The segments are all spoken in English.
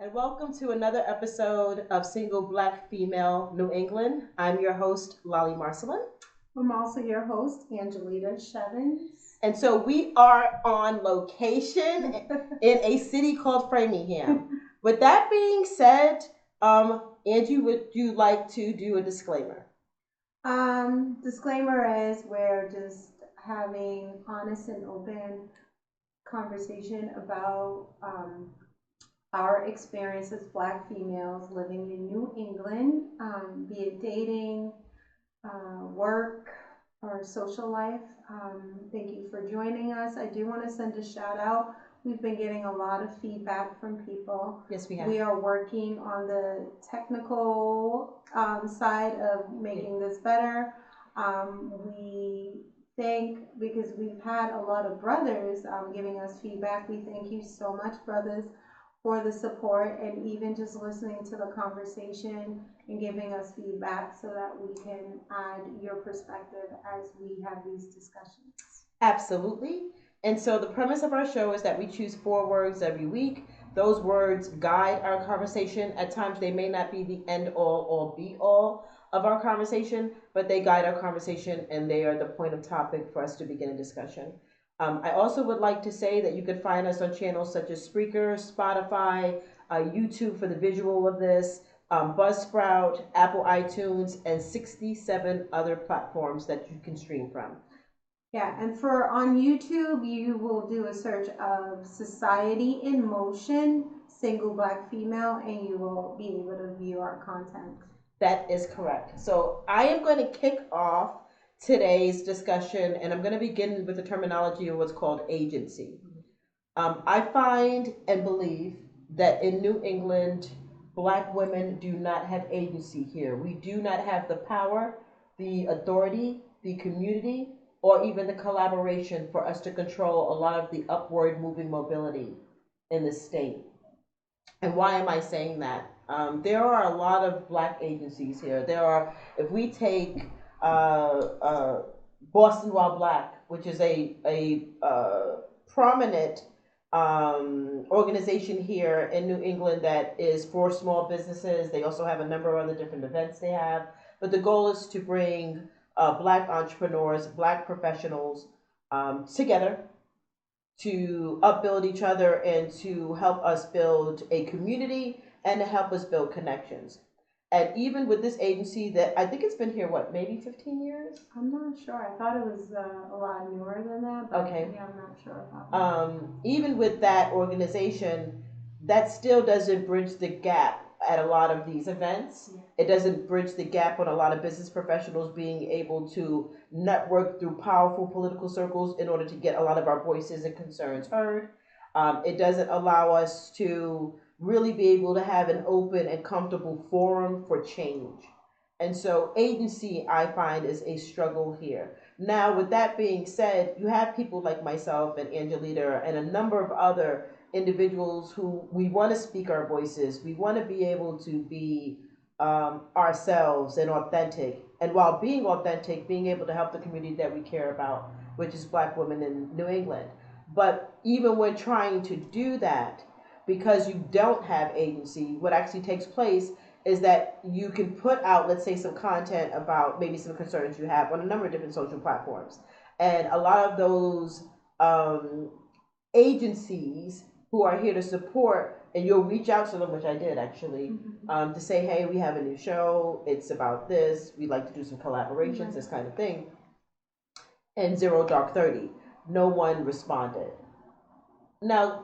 and welcome to another episode of Single Black Female New England. I'm your host, Lollie Marcelin. I'm also your host, Angelita Shevins. And so we are on location in a city called Framingham. With that being said, Angie, would you like to do a disclaimer? Disclaimer is we're just having honest and open conversation about our experience as Black females living in New England, be it dating, work, or social life. Thank you for joining us. I do want to send a shout out. We've been getting a lot of feedback from people. Yes, we have. We are working on the technical side of making this better. We thank, because we've had a lot of brothers giving us feedback. We thank you so much, brothers, for the support and even just listening to the conversation and giving us feedback so that we can add your perspective as we have these discussions. Absolutely. And so the premise of our show is that we choose 4 words every week. Those words guide our conversation. At times they may not be the end all or be all of our conversation, but they guide our conversation and they are the point of topic for us to begin a discussion. I also would like to say that you can find us on channels such as Spreaker, Spotify, YouTube for the visual of this, Buzzsprout, Apple iTunes, and 67 other platforms that you can stream from. Yeah, and for on YouTube, you will do a search of Society in Motion, Single Black Female, and you will be able to view our content. That is correct. So I am going to kick off today's discussion, and I'm going to begin with the terminology of what's called agency. I find and believe that in New England, Black women do not have agency here. We do not have the power, the authority, the community, or even the collaboration for us to control a lot of the upward moving mobility in the state. And why am I saying that? There are a lot of Black agencies here. There are, if we take Boston While Black, which is a prominent organization here in New England that is for small businesses. They also have a number of other different events they have. But the goal is to bring Black entrepreneurs, Black professionals together to upbuild each other and to help us build a community and to help us build connections. And even with this agency that I think it's been here, what, maybe 15 years? I'm not sure. I thought it was a lot newer than that. But okay. Yeah, I'm not sure about that. Even with that organization, that still doesn't bridge the gap at a lot of these events. It doesn't bridge the gap on a lot of business professionals being able to network through powerful political circles in order to get a lot of our voices and concerns heard. It doesn't allow us to really be able to have an open and comfortable forum for change. And so agency, I find, is a struggle here. Now, with that being said, you have people like myself and Angelita and a number of other individuals who we want to speak our voices. We want to be able to be ourselves and authentic. And while being authentic, being able to help the community that we care about, which is Black women in New England. But even when trying to do that, because you don't have agency, what actually takes place is that you can put out, let's say, some content about maybe some concerns you have on a number of different social platforms. And a lot of those agencies who are here to support, and you'll reach out to them, which I did actually, to say, hey, we have a new show, it's about this, we'd like to do some collaborations, this kind of thing. And Zero Dark 30, no one responded. Now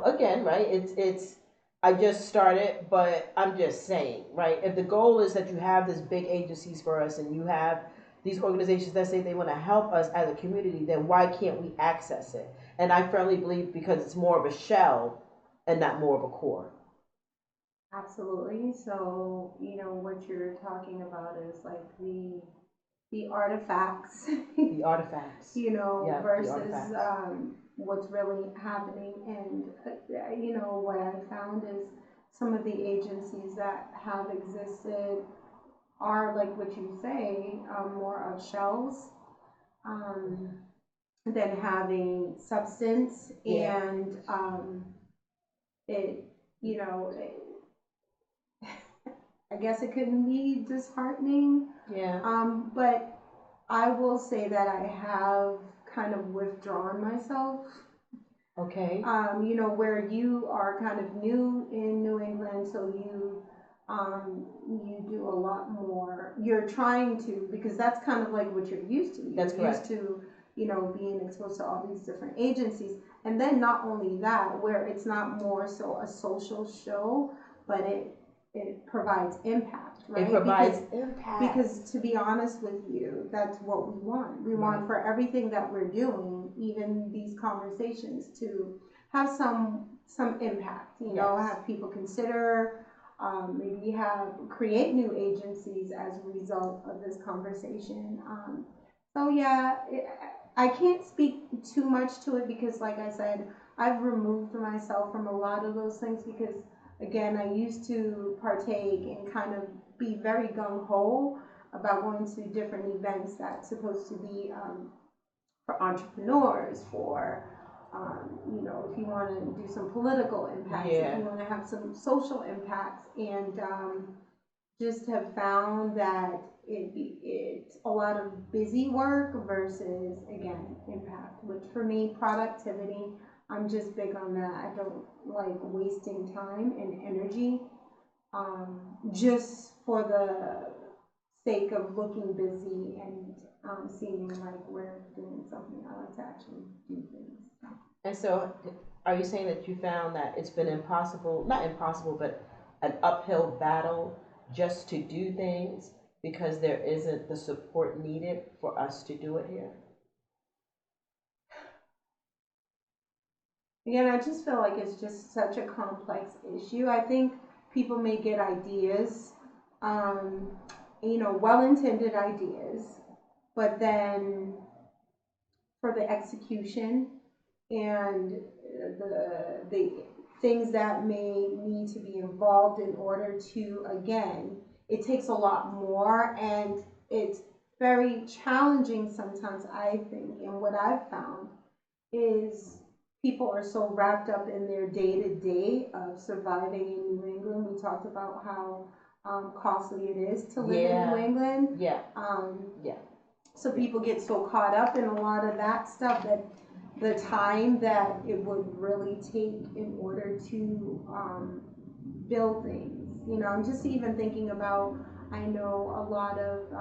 again, right, it's I just started, but I'm just saying, right, if the goal is that you have this big agencies for us and you have these organizations that say they want to help us as a community, then why can't we access it? And I firmly believe because it's more of a shell and not more of a core. Absolutely. So, what you're talking about is like the artifacts. The artifacts. Yeah, versus what's really happening. And, what I found is some of the agencies that have existed are, like what you say, more of shells than having substance. Yeah. And it you know, I guess it can be disheartening. Yeah. But I will say that I have kind of withdrawn myself. Okay. Where you are kind of new in New England, so you do a lot more. You're trying to, because that's kind of like what you're used to. That's You're correct. used to, being exposed to all these different agencies. And then not only that, where it's not more so a social show, but it provides impact, right? It provides impact. Because to be honest with you, that's what we want. We want for everything that we're doing, even these conversations, to have some impact. Have people consider, maybe create new agencies as a result of this conversation. So yeah, I can't speak too much to it because, like I said, I've removed myself from a lot of those things because, again, I used to partake and kind of be very gung ho about going to different events that's supposed to be for entrepreneurs, for if you want to do some political impacts, if you want to have some social impacts, and just have found that it's a lot of busy work versus, again, impact, which for me, productivity, I'm just big on that. I don't like wasting time and energy just for the sake of looking busy and seeming like we're doing something. I like to actually do things. And so, are you saying that you found that it's been impossible, not impossible, but an uphill battle just to do things because there isn't the support needed for us to do it here? Again, I just feel like it's just such a complex issue. I think people may get ideas, um, well-intended ideas, but then for the execution and the things that may need to be involved in order to, again, it takes a lot more, and it's very challenging sometimes, I think. And what I've found is people are so wrapped up in their day-to-day of surviving in New England. We talked about how costly it is to live in New England. Yeah. Yeah. So people get so caught up in a lot of that stuff that the time that it would really take in order to build things. I'm just even thinking about, I know a lot of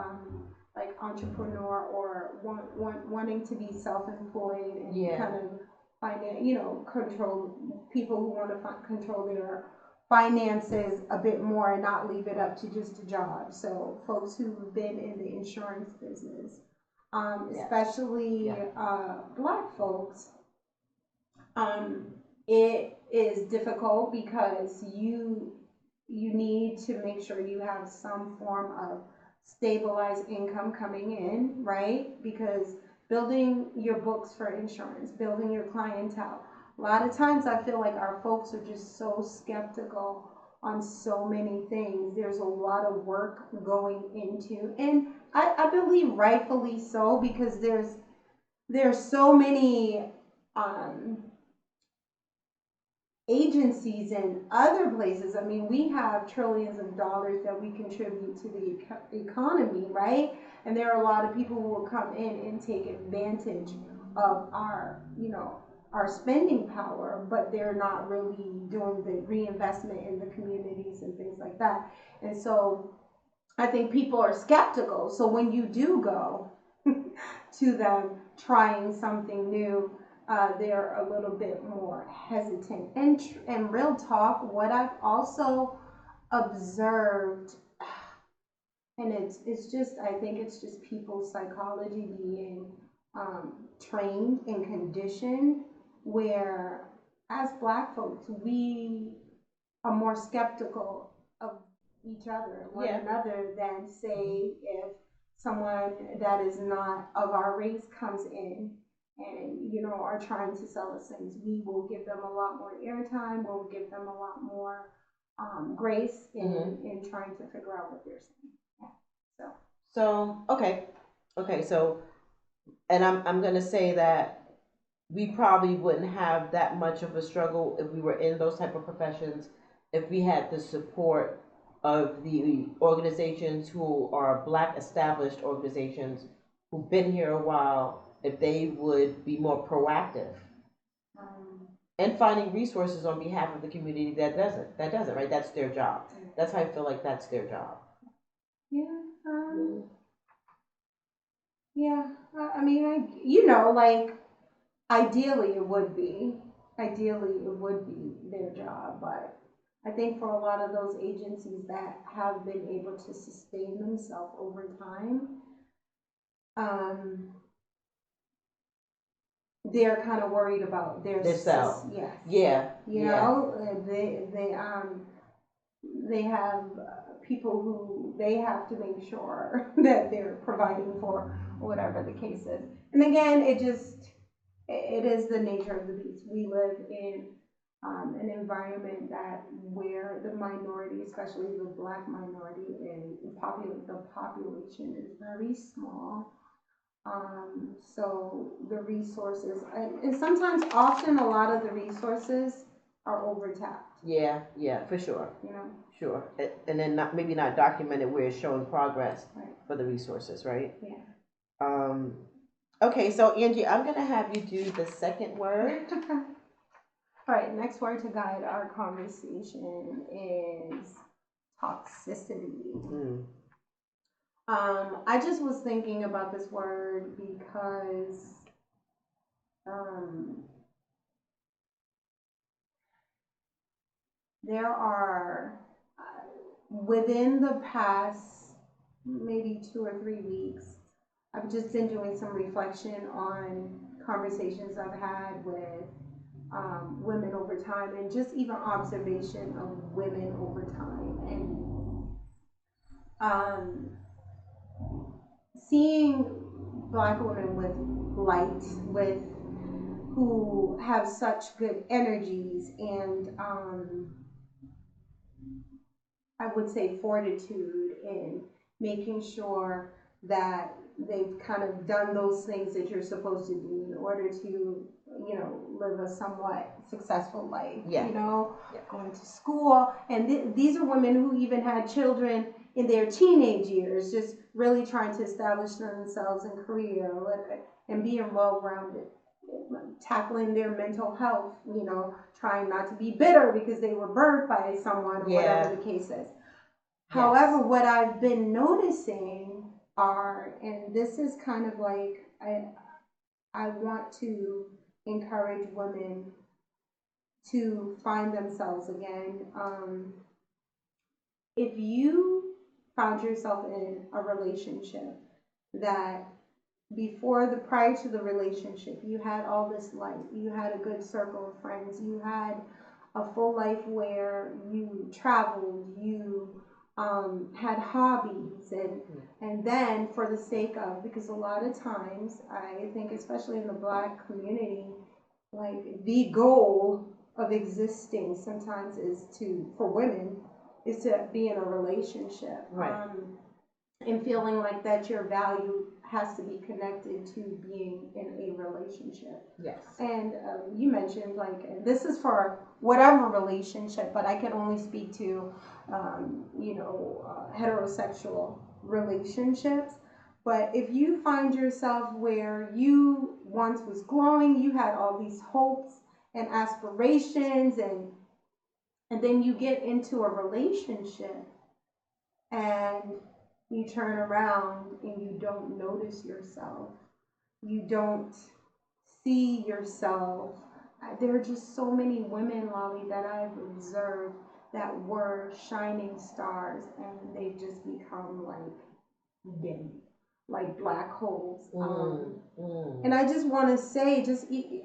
like entrepreneur or wanting to be self-employed and kind of control, people who want to control their finances a bit more and not leave it up to just a job. So folks who've been in the insurance business, especially Black folks, it is difficult because you need to make sure you have some form of stabilized income coming in, right? Because building your books for insurance, building your clientele, a lot of times I feel like our folks are just so skeptical on so many things. There's a lot of work going into, and I believe rightfully so, because there's so many agencies in other places. I mean, we have trillions of dollars that we contribute to the economy, right? And there are a lot of people who will come in and take advantage of our spending power, but they're not really doing the reinvestment in the communities and things like that. And so I think people are skeptical. So when you do go to them trying something new, they're a little bit more hesitant. And real talk, what I've also observed, and it's just, I think it's just people's psychology being trained and conditioned, where as Black folks, we are more skeptical of each other, one another, than say if someone that is not of our race comes in and are trying to sell us things. We will give them a lot more airtime. We'll give them a lot more grace in trying to figure out what they're saying. Yeah. So okay. So, and I'm gonna say that we probably wouldn't have that much of a struggle if we were in those type of professions if we had the support of the organizations who are Black established organizations who've been here a while, if they would be more proactive Um, and finding resources on behalf of the community that doesn't, right? That's their job. That's how I feel like that's their job. yeah. Yeah. I mean, you know, like ideally it would be. Ideally it would be their job, but I think for a lot of those agencies that have been able to sustain themselves over time, um, they're kind of worried about their Themselves. yes, Yeah. you Yeah. know, they have people who they have to make sure that they're providing for, whatever the case is. And again, it is the nature of the beast. We live in an environment that where the minority, especially the Black minority, and the population is very small. So the resources, and sometimes, often, a lot of the resources are overtapped. Yeah, yeah, for sure. You know. Sure. And then maybe not documented where it's showing progress Right. for the resources, right? Yeah. Okay, so Angie, I'm gonna have you do the second word. All right, next word to guide our conversation is toxicity. I just was thinking about this word because there are, within the past maybe 2 or 3 weeks, I've just been doing some reflection on conversations I've had with women over time, and just even observation of women over time, and seeing Black women with light, with who have such good energies, and I would say fortitude in making sure that they've kind of done those things that you're supposed to do in order to, live a somewhat successful life. Yeah. Going to school. And these are women who even had children in their teenage years, just really trying to establish themselves in career and being well-rounded, tackling their mental health, trying not to be bitter because they were burned by someone, or whatever the case is. Yes. However, what I've been noticing and this is kind of like, I want to encourage women to find themselves again. If you found yourself in a relationship that prior to the relationship, you had all this light, you had a good circle of friends, you had a full life where you traveled, you had hobbies, and then for the sake of, because a lot of times, I think, especially in the Black community, like the goal of existing sometimes for women, is to be in a relationship. Right. And feeling like that your value has to be connected to being in a relationship. Yes. And you mentioned, like, and this is for whatever relationship, but I can only speak to, heterosexual relationships. But if you find yourself where you once was glowing, you had all these hopes and aspirations, and then you get into a relationship and you turn around and you don't notice yourself, you don't see yourself. There are just so many women, Lollie, that I've observed that were shining stars, and they've just become like dim, like black holes. And I just want to say,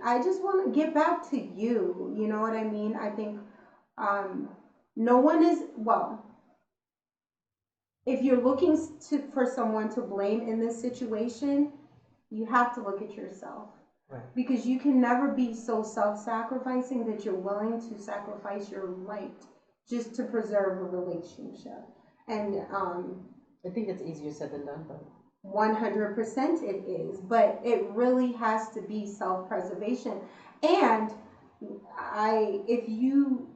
I just want to get back to you. You know what I mean? I think no one is, well, if you're looking for someone to blame in this situation, you have to look at yourself. Right. Because you can never be so self-sacrificing that you're willing to sacrifice your light just to preserve a relationship. And I think it's easier said than done, but 100% it is, but it really has to be self-preservation. And if you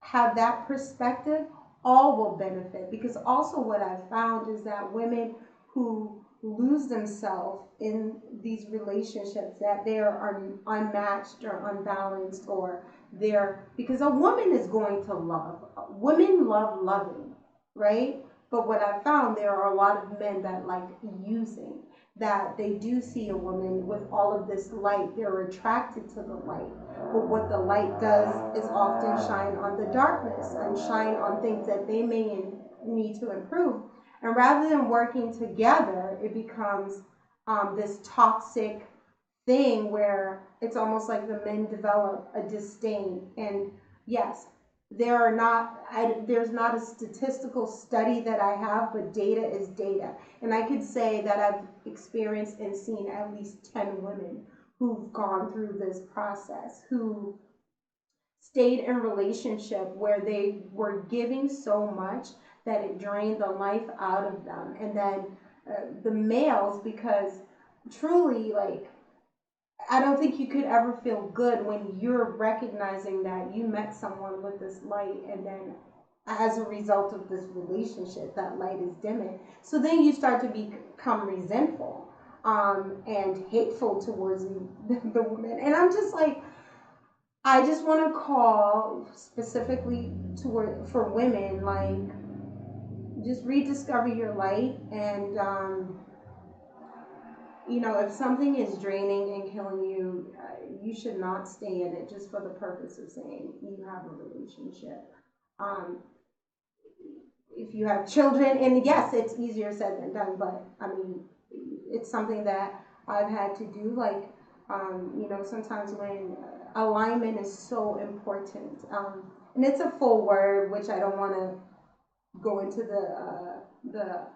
have that perspective, all will benefit. Because also, what I've found is that women who lose themselves in these relationships, that they are unmatched or unbalanced, or they're, because a woman is going to love, women love loving, right? But what I found, there are a lot of men that like using, that they do see a woman with all of this light, they're attracted to the light, but what the light does is often shine on the darkness and shine on things that they may need to improve. And rather than working together, it becomes this toxic thing where it's almost like the men develop a disdain. And yes, there's not a statistical study that I have, but data is data. And I could say that I've experienced and seen at least 10 women who've gone through this process, who stayed in relationship where they were giving so much that it drained the life out of them. And then the males, because truly, like, I don't think you could ever feel good when you're recognizing that you met someone with this light, and then as a result of this relationship, that light is dimming. So then you start to become resentful and hateful towards the woman. And I'm just like, I just want to call specifically for women, like, just rediscover your light. And if something is draining and killing you, you should not stay in it just for the purpose of saying you have a relationship. Um, if you have children, and yes, it's easier said than done, but I mean, it's something that I've had to do. Like, sometimes when alignment is so important, and it's a full word, which I don't want to go into the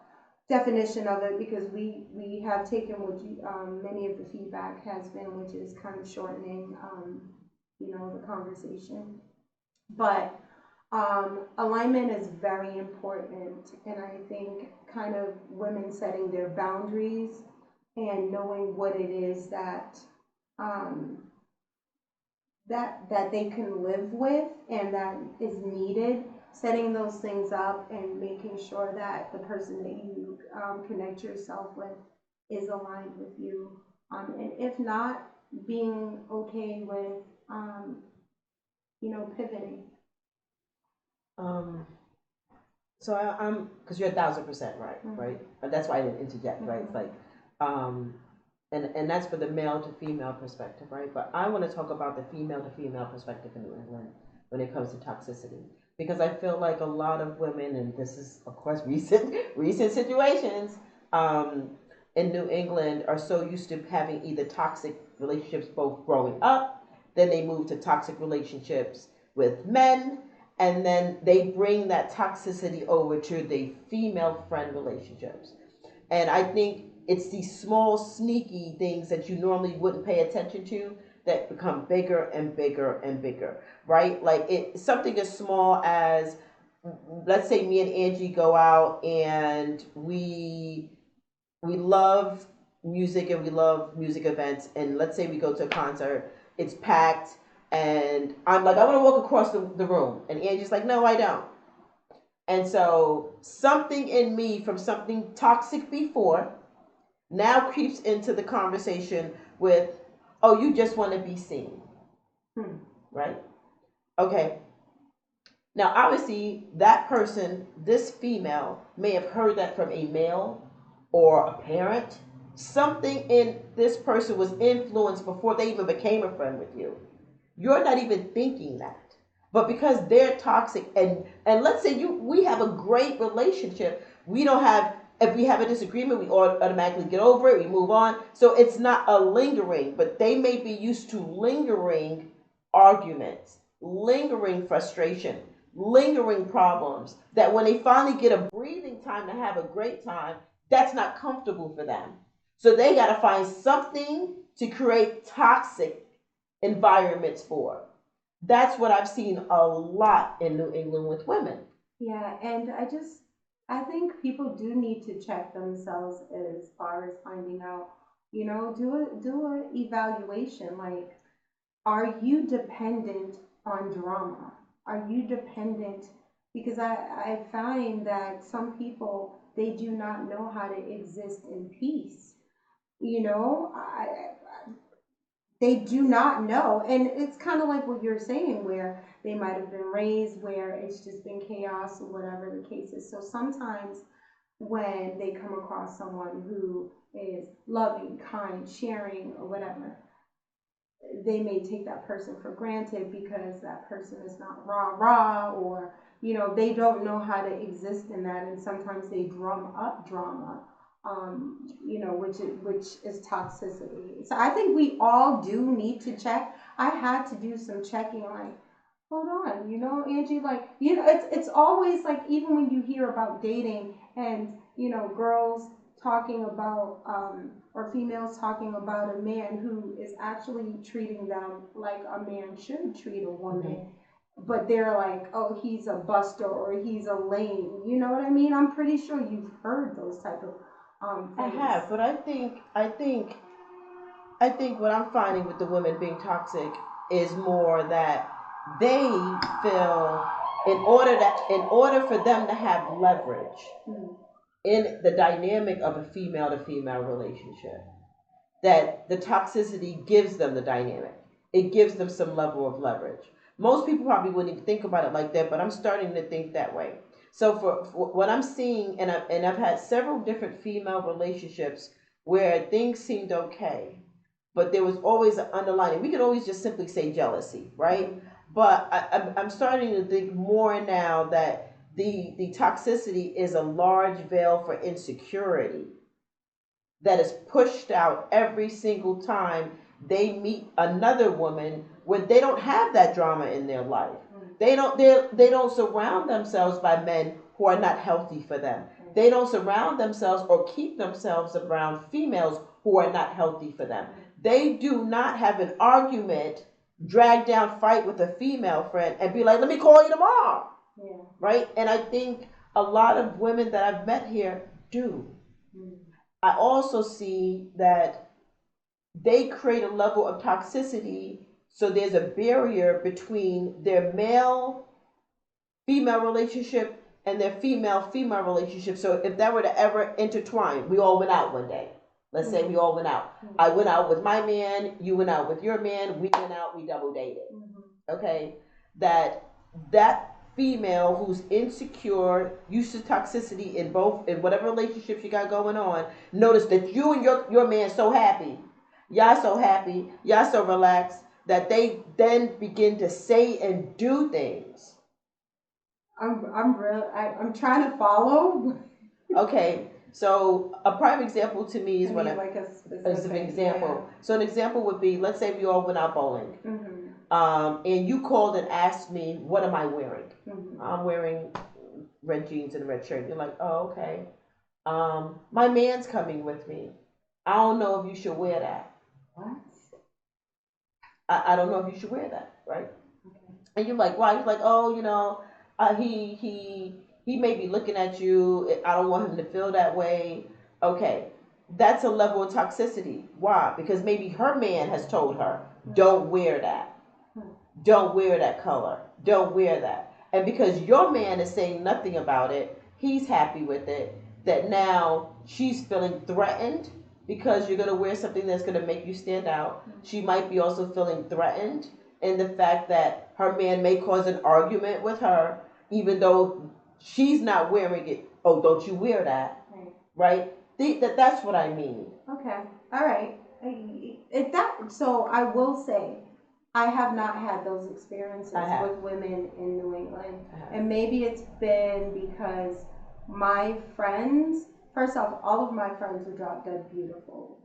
definition of it, because we have taken what many of the feedback has been, which is kind of shortening the conversation. But alignment is very important, and I think kind of women setting their boundaries and knowing what it is that um, that they can live with and that is needed, setting those things up and making sure that the person that you connect yourself with is aligned with you, and if not, being okay with pivoting. Um, so I'm, because you're 1,000% right, Mm-hmm. right? That's why I didn't interject, right? It's like, um, and that's for the male to female perspective, right? But I want to talk about the female to female perspective in New England when it comes to toxicity, because I feel like a lot of women, and this is of course recent situations, um, in New England are so used to having either toxic relationships both growing up, then they move to toxic relationships with men, and then they bring that toxicity over to the female friend relationships. And I think it's these small, sneaky things that you normally wouldn't pay attention to that become bigger and bigger and bigger, right? Like something as small as, let's say me and Angie go out and we love music and we love music events, and let's say we go to a concert, it's packed, and I'm like, I want to walk across the room, and Angie's like, no, I don't. And so something in me from something toxic before now creeps into the conversation with, oh, you just want to be seen. Right? Okay. Now, obviously, that person, this female, may have heard that from a male or a parent. Something in this person was influenced before they even became a friend with you. You're not even thinking that. But because they're toxic, and let's say we have a great relationship, we don't have, if we have a disagreement, we automatically get over it, we move on. So it's not a lingering, but they may be used to lingering arguments, lingering frustration, lingering problems, that when they finally get a breathing time to have a great time, that's not comfortable for them. So they got to find something to create toxic environments for. That's what I've seen a lot in New England with women. Yeah, and I think people do need to check themselves as far as finding out, do a evaluation. Like, are you dependent on drama? are you dependent? Because I find that some people, they do not know how to exist in peace. You know, they do not know. And it's kind of like what you're saying, where they might have been raised where it's just been chaos or whatever the case is. So sometimes when they come across someone who is loving, kind, sharing, or whatever, they may take that person for granted because that person is not rah rah, or they don't know how to exist in that, and sometimes they drum up drama, which is toxicity. So I think we all do need to check. I had to do some checking, like, hold on, Angie, like, it's always like, even when you hear about dating and girls talking about or females talking about a man who is actually treating them like a man should treat a woman, but they're like, oh, he's a buster or he's a lame. You know what I mean? I'm pretty sure you've heard those type of I things. have, but I think what I'm finding with the women being toxic is more that they feel, in order for them to have leverage Mm. in the dynamic of a female to female relationship, that the toxicity gives them the dynamic. It gives them some level of leverage. Most people probably wouldn't even think about it like that, but I'm starting to think that way. So for what I'm seeing, and I've had several different female relationships where things seemed okay, but there was always an underlying. We could always just simply say jealousy, right? But I'm starting to think more now that the toxicity is a large veil for insecurity that is pushed out every single time they meet another woman when they don't have that drama in their life. They don't surround themselves by men who are not healthy for them. They don't surround themselves or keep themselves around females who are not healthy for them. They do not have an argument, drag down fight with a female friend and be like, let me call you tomorrow. Yeah. Right? And I think a lot of women that I've met here do. I also see that they create a level of toxicity, so there's a barrier between their male female relationship and their female female relationship. So if that were to ever intertwine, we all went out one day. Let's say we all went out. I went out with my man, you went out with your man, we went out, we double dated. Okay? That female who's insecure, used to toxicity in whatever relationship you got going on, notice that you and your man so happy, y'all so relaxed, that they then begin to say and do things. I'm trying to follow. Okay, so a prime example to me is I when mean, like a as an example. Yeah. So an example would be, let's say we all went out bowling, and you called and asked me, what am I wearing? I'm wearing red jeans and a red shirt. You're like, oh, okay. My man's coming with me. I don't know if you should wear that. What? I don't know if you should wear that, right? Okay. And you're like, why? You're like, oh, he may be looking at you. I don't want him to feel that way. Okay, that's a level of toxicity. Why? Because maybe her man has told her, don't wear that. Don't wear that color. Don't wear that. And because your man is saying nothing about it, he's happy with it, that now she's feeling threatened because you're going to wear something that's going to make you stand out. She might be also feeling threatened in the fact that her man may cause an argument with her, even though she's not wearing it. Oh, don't you wear that. Right? That's what I mean. Okay. All right. So I will say, I have not had those experiences with women in New England. And maybe it's been because my friends, first off, all of my friends are drop dead beautiful.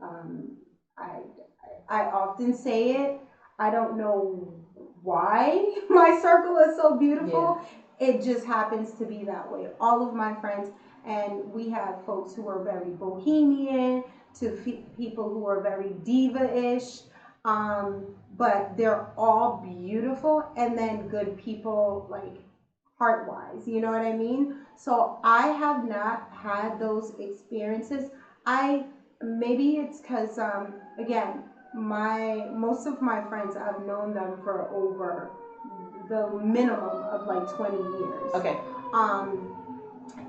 I often say it. I don't know why my circle is so beautiful. Yeah. It just happens to be that way. All of my friends, and we have folks who are very bohemian, to people who are very diva-ish, but they're all beautiful, and then good people, like heart-wise, you know what I mean? So I have not had those experiences. Maybe it's because again, most of my friends, I've known them for over the minimum of like 20 years. Okay.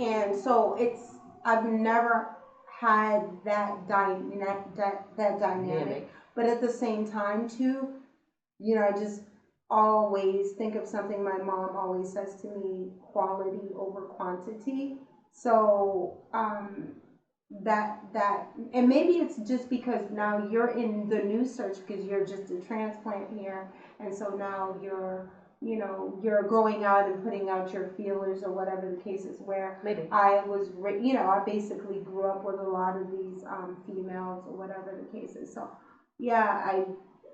And so I've never had that dynamic, but at the same time too, I just always think of something my mom always says to me: quality over quantity. So that and maybe it's just because now you're in the new search because you're just a transplant here, and so now you're going out and putting out your feelers or whatever the case is. Where maybe I was I basically grew up with a lot of these females or whatever the case is. So yeah,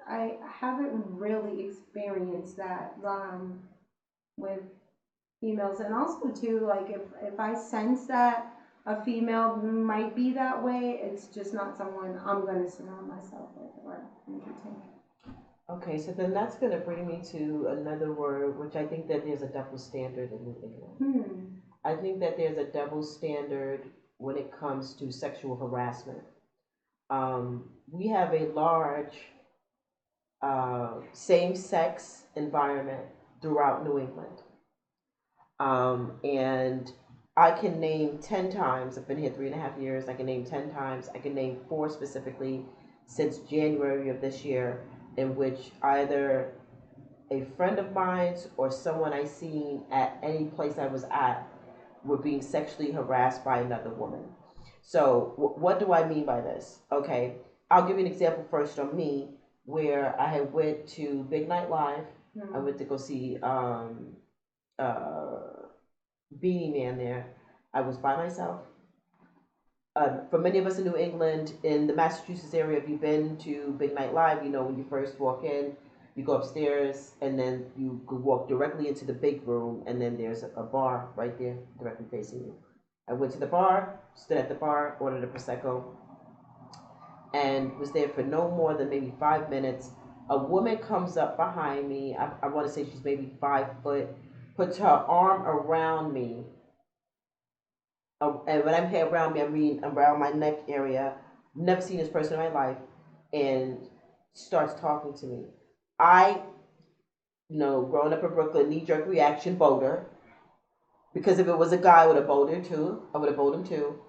I haven't really experienced that with females. And also too, like if I sense that a female might be that way, it's just not someone I'm going to surround myself with or entertain. Okay, so then that's going to bring me to another word, which I think that there's a double standard in New England. I think that there's a double standard when it comes to sexual harassment. We have a large same-sex environment throughout New England. And I can name 10 times, I've been here 3.5 years, I can name 10 times, I can name 4 specifically since January of this year, in which either a friend of mine's or someone I seen at any place I was at were being sexually harassed by another woman. So what do I mean by this? Okay, I'll give you an example first on me, where I had went to Big Night Live. I went to go see Beanie Man there. I was by myself. For many of us in New England, in the Massachusetts area, if you've been to Big Night Live, you know when you first walk in, you go upstairs, and then you could walk directly into the big room, and then there's a bar right there, directly facing you. I went to the bar, stood at the bar, ordered a Prosecco, and was there for no more than maybe 5 minutes. A woman comes up behind me. I want to say she's maybe 5 foot, puts her arm around me. And when I'm here around me, I mean around my neck area. Never seen this person in my life, and starts talking to me. I, growing up in Brooklyn, knee-jerk reaction, bowed her. Because if it was a guy, I would have bowed her too. I would have bowed him too.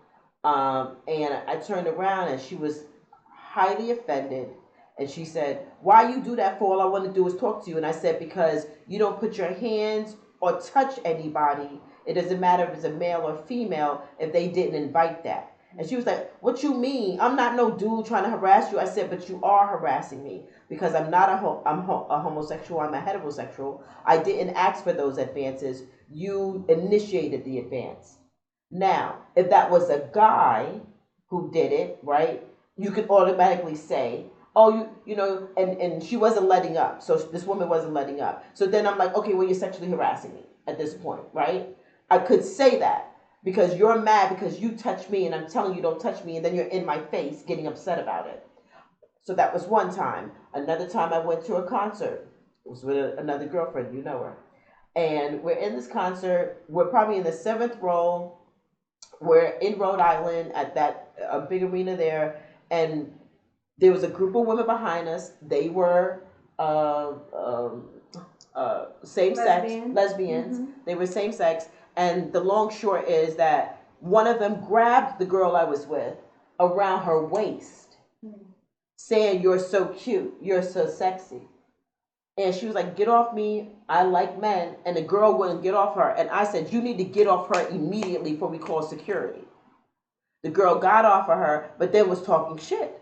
And I turned around, and she was highly offended. And she said, "Why you do that for? All I want to do is talk to you." And I said, "Because you don't put your hands or touch anybody. It doesn't matter if it's a male or female if they didn't invite that." And she was like, "What you mean? I'm not no dude trying to harass you." I said, "But you are harassing me because I'm not a homosexual. I'm a heterosexual. I didn't ask for those advances. You initiated the advance. Now, if that was a guy who did it, right, you could automatically say, oh, and she wasn't letting up. So this woman wasn't letting up. So then I'm like, okay, well, you're sexually harassing me at this point, right? I could say that because you're mad because you touched me and I'm telling you don't touch me, and then you're in my face getting upset about it. So that was one time. Another time I went to a concert. It was with another girlfriend, you know her. And we're in this concert. We're probably in the 7th row. We're in Rhode Island at that a big arena there. And there was a group of women behind us. They were same sex, lesbians. Mm-hmm. They were same sex. And the long short is that one of them grabbed the girl I was with around her waist, saying, "You're so cute. You're so sexy." And she was like, "Get off me. I like men." And the girl wouldn't get off her. And I said, "You need to get off her immediately before we call security." The girl got off of her, but then was talking shit.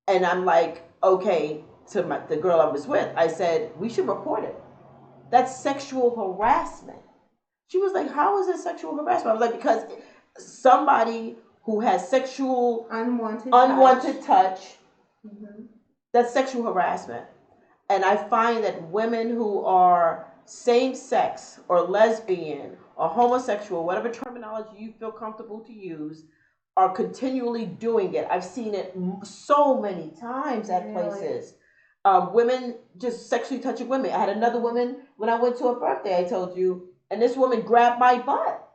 And I'm like, okay, to the girl I was with, I said, "We should report it. That's sexual harassment." She was like, "How is it sexual harassment?" I was like, "Because somebody who has sexual unwanted touch, that's sexual harassment." And I find that women who are same sex or lesbian or homosexual, whatever terminology you feel comfortable to use, are continually doing it. I've seen it so many times at places. Women just sexually touching women. I had another woman when I went to a birthday, I told you, and this woman grabbed my butt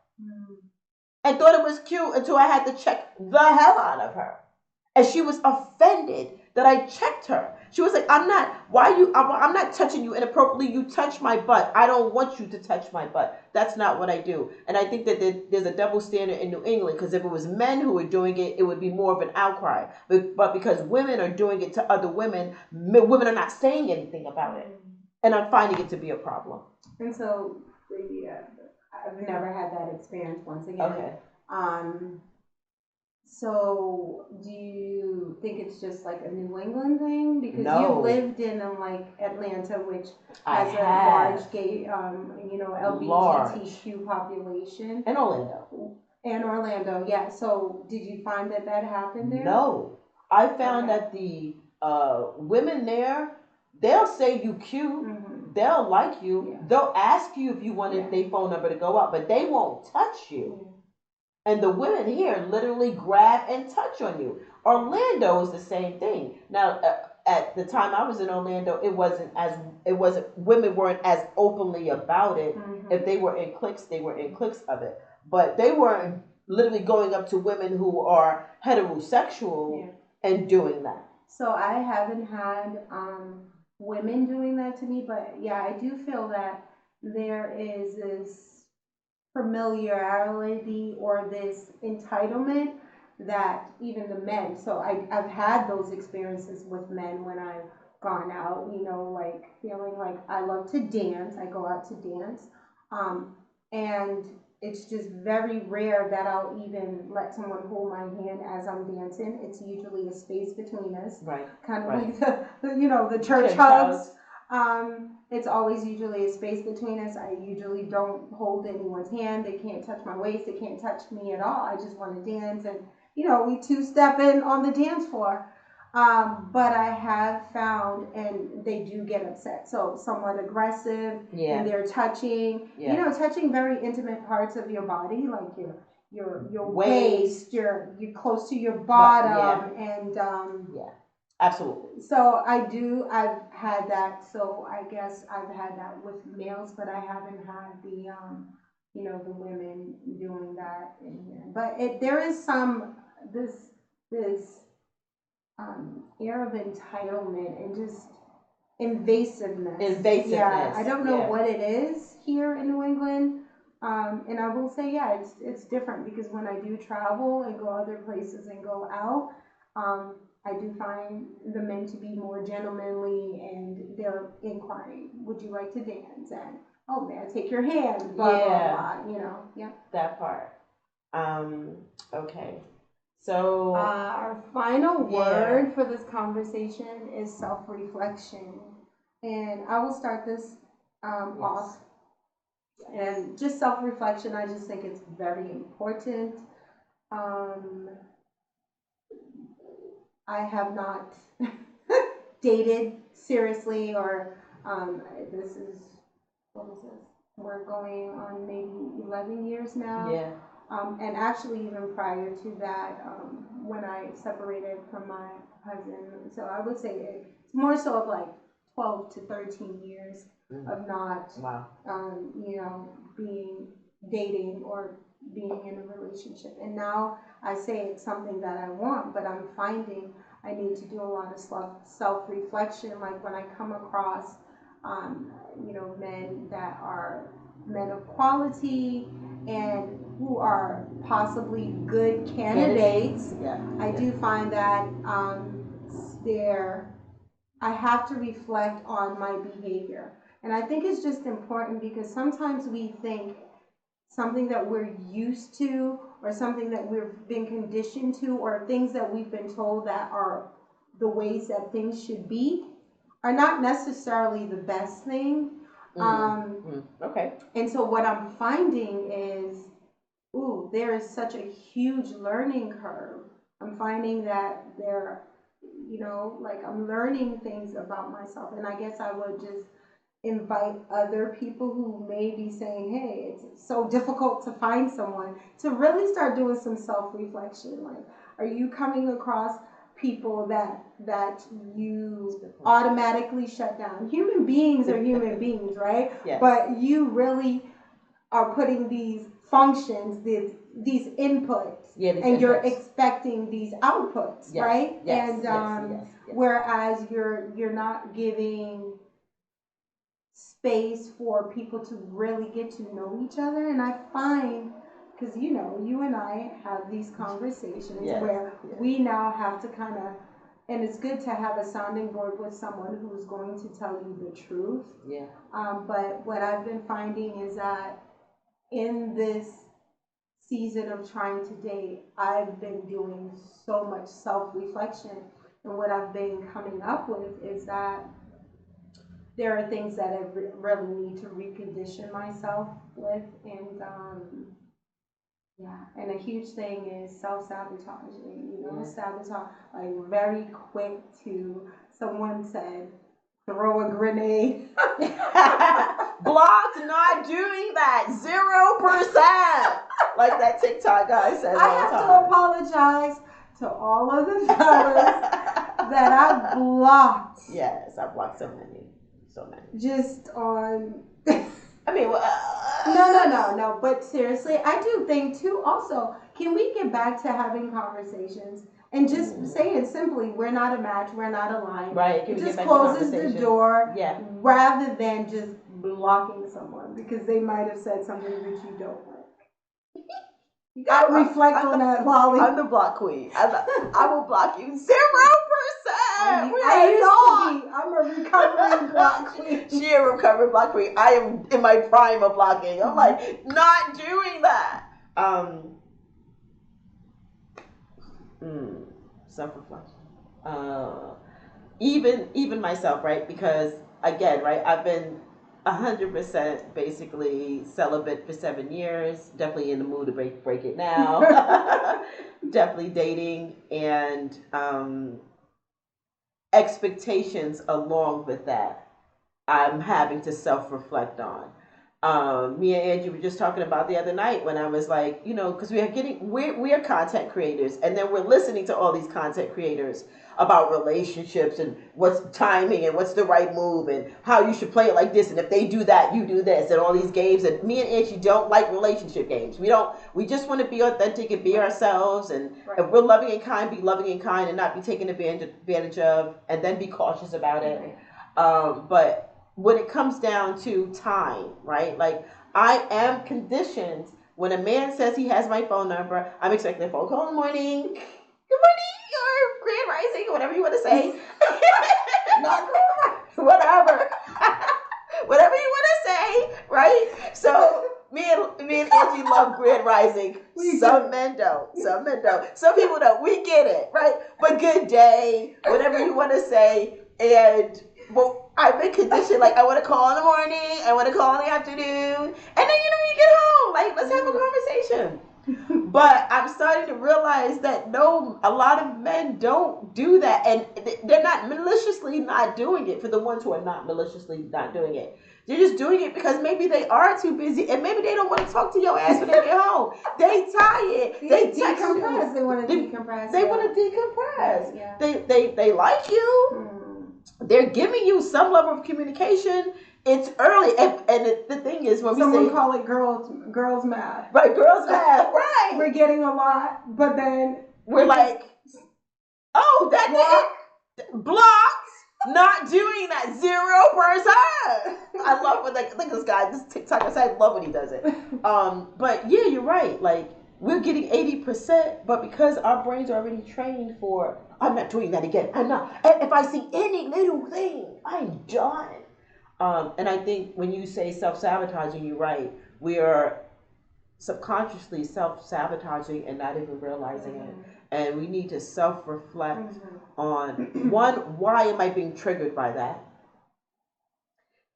and thought it was cute until I had to check the hell out of her. And she was offended that I checked her. She was like, I'm not touching you inappropriately. You touch my butt. I don't want you to touch my butt. That's not what I do. And I think that there's a double standard in New England, because if it was men who were doing it, it would be more of an outcry. But because women are doing it to other women, women are not saying anything about it. And I'm finding it to be a problem. And so, yeah, I've never had that experience once again. Okay. So, do you think it's just like a New England thing? Because No. you lived in like Atlanta, which has a large gay, LGBTQ population. And Orlando. Yeah. So, did you find that happened there? No. I found that the women there, they'll say you cute. Mm-hmm. They'll like you. Yeah. They'll ask you if you wanted their phone number to go out, but they won't touch you. Yeah. And the women here literally grab and touch on you. Orlando is the same thing. Now, at the time I was in Orlando, women weren't as openly about it. Mm-hmm. If they were in cliques, they were in cliques of it. But they weren't literally going up to women who are heterosexual and doing that. So I haven't had women doing that to me, but yeah, I do feel that there is this familiarity or this entitlement that even the men, so I've had those experiences with men when I've gone out, like feeling like I love to dance, I go out to dance, and it's just very rare that I'll even let someone hold my hand as I'm dancing. It's usually a space between us, right? Kind of like the church hugs. It's always usually a space between us. I usually don't hold anyone's hand. They can't touch my waist. They can't touch me at all. I just want to dance, and we two-step in on the dance floor. But I have found, and they do get upset. So somewhat aggressive, and they're touching, touching very intimate parts of your body, like your waist, you're close to your bottom, and absolutely. So I've had that. So I guess I've had that with males, but I haven't had the the women doing that in here. But there is this air of entitlement and just invasiveness. Yeah, I don't know what it is here in New England. And I will say, it's different, because when I do travel and go other places and go out, I do find the men to be more gentlemanly, and they're inquiring, would you like to dance? And, oh, may I take your hand? Blah, blah, blah, That part. Okay. So our final word for this conversation is self-reflection. And I will start this off. And just self-reflection, I just think it's very important. I have not dated seriously, or this is, what is this? We're going on maybe 11 years now. Yeah. And actually even prior to that, when I separated from my husband. So I would say it's more so of like 12 to 13 years of not, dating or being in a relationship. And now I say it's something that I want, but I'm finding I need to do a lot of self-reflection. Like when I come across, men that are men of quality and who are possibly good candidates, I do find that I have to reflect on my behavior. And I think it's just important, because sometimes we think something that we're used to, or something that we've been conditioned to, or things that we've been told that are the ways that things should be, are not necessarily the best thing. Okay. And so what I'm finding is, there is such a huge learning curve. I'm finding that I'm learning things about myself. And I guess I would just invite other people who may be saying, hey, it's so difficult to find someone, to really start doing some self-reflection. Like, are you coming across people that you automatically shut down? Human beings are human beings, right? Yes. But you really are putting these functions, these inputs Yeah, these and you're inputs. expecting these outputs, Yes, right? yes, And yes. whereas you're not giving space for people to really get to know each other. And I find, because you know, you and I have these conversations Yes, where yes. we now have to kind of, and it's good to have a sounding board with someone who's going to tell you the truth. Yeah. But what I've been finding is that in this season of trying to date, I've been doing so much self reflection. And what I've been coming up with is that there are things that I really need to recondition myself with. And yeah, and a huge thing is self sabotaging, you know, sabotage, like very quick to, someone said, throw a grenade. Blocked, not doing that. 0%. Like that TikTok guy says I all the have time. to apologize to all of the fellas that I blocked. Yes, I blocked so many. Just on. I mean, No. But seriously, I do think too. Also, can we get back to having conversations and just saying simply, we're not a match, we're not aligned. Right. It just closes the door. Yeah. Rather than just blocking someone because they might have said something that you don't like. You gotta reflect on that, Lollie. I'm the block queen. I will block you 0%. I'm a recovering block queen. She a recovering block queen. I am in my prime of blocking. I'm like, not doing that. Self-reflection. Even myself, right? Because again, right, I've been 100% basically celibate for 7 years. Definitely in the mood to break it now. Definitely dating and expectations along with that. I'm having to self-reflect on. Me and Angie were just talking about the other night when I was like, you know, because we are content creators, and then we're listening to all these content creators about relationships and what's timing and what's the right move and how you should play it like this, and if they do that, you do this, and all these games. And me and Angie don't like relationship games. We just want to be authentic and be ourselves, and if we're loving and kind, be loving and kind, and not be taken advantage of, and then be cautious about it. But when it comes down to time, right? Like, I am conditioned when a man says he has my phone number, I'm expecting a phone call in the morning. Good morning, or grand rising, or whatever you want to say. Not whatever. Whatever you want to say, right? So me and Angie love grand rising. Some men don't. Some people don't. We get it, right? But good day, whatever you want to say. And well, I've been conditioned, like, I want to call in the morning, I want to call in the afternoon, and then, you know, when you get home, like, let's have a conversation. But I'm starting to realize that no, a lot of men don't do that, and they're not maliciously not doing it. For the ones who are not maliciously not doing it, they're just doing it because maybe they are too busy, and maybe they don't want to talk to your ass when they get home. They tired. They decompress. They want to decompress. They want to decompress. Yeah. They like you. They're giving you some level of communication. It's early, and the thing is, when someone call it girls math, right? Girls math, right? We're getting a lot, but then we're like, oh, that's blocked, not doing that 0%. I love what this TikTok guy. I love when he does it. But yeah, you're right. Like, we're getting 80%, but because our brains are already trained for, I'm not doing that again. I'm not. If I see any little thing, I'm done. And I think when you say self-sabotaging, you're right. We are subconsciously self-sabotaging and not even realizing it. And we need to self-reflect on, one, why am I being triggered by that?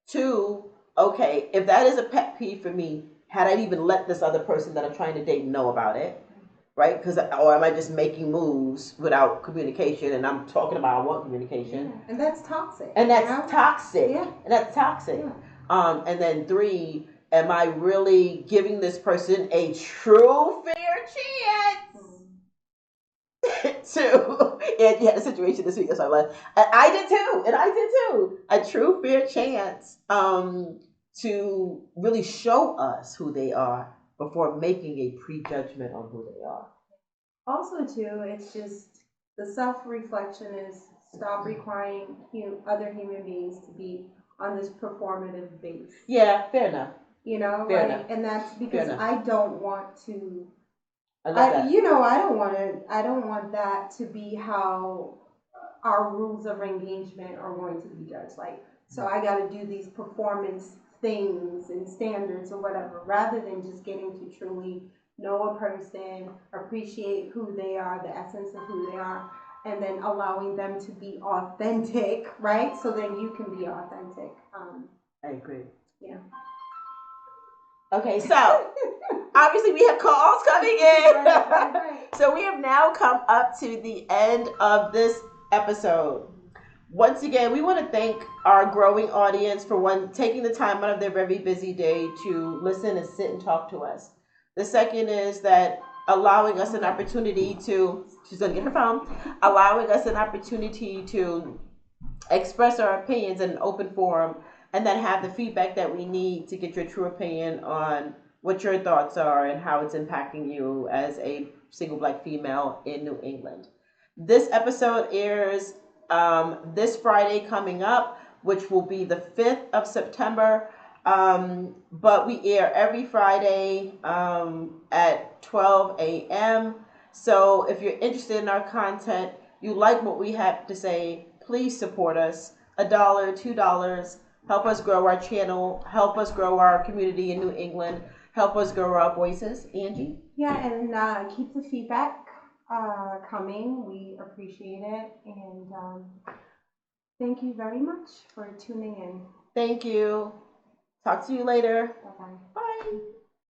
Two, okay, if that is a pet peeve for me, had I even let this other person that I'm trying to date know about it, right? Or am I just making moves without communication? And I'm talking about I want communication, and that's toxic. And that's toxic. Yeah. And that's toxic. Yeah. And then three, am I really giving this person a true fair chance? Two, and you had a situation this week, so I left. I did too. A true fair chance to really show us who they are before making a prejudgment on who they are. Also, too, it's just the self-reflection is stop requiring other human beings to be on this performative base. Yeah, fair enough. Fair Like, enough. and that's Fair because enough. I don't want to. I love that. I don't want to. I don't want that to be how our rules of engagement are going to be judged. Like, so I got to do these performance things and standards or whatever, rather than just getting to truly know a person, appreciate who they are, the essence of who they are, and then allowing them to be authentic, right? So then you can be authentic. I agree. Yeah. Okay, so obviously we have calls coming in. Right. So we have now come up to the end of this episode. Once again, we want to thank our growing audience for taking the time out of their very busy day to listen and sit and talk to us. The second is that allowing us an opportunity to, she's going to get her phone, allowing us an opportunity to express our opinions in an open forum and then have the feedback that we need to get your true opinion on what your thoughts are and how it's impacting you as a single black female in New England. This episode airs this Friday coming up, which will be the 5th of September. But we air every Friday at 12 a.m. So if you're interested in our content, you like what we have to say, please support us. $1, $2. Help us grow our channel. Help us grow our community in New England. Help us grow our voices. Angie? Yeah, and keep the feedback coming. We appreciate it. And thank you very much for tuning in. Thank you. Talk to you later. Bye-bye. Bye.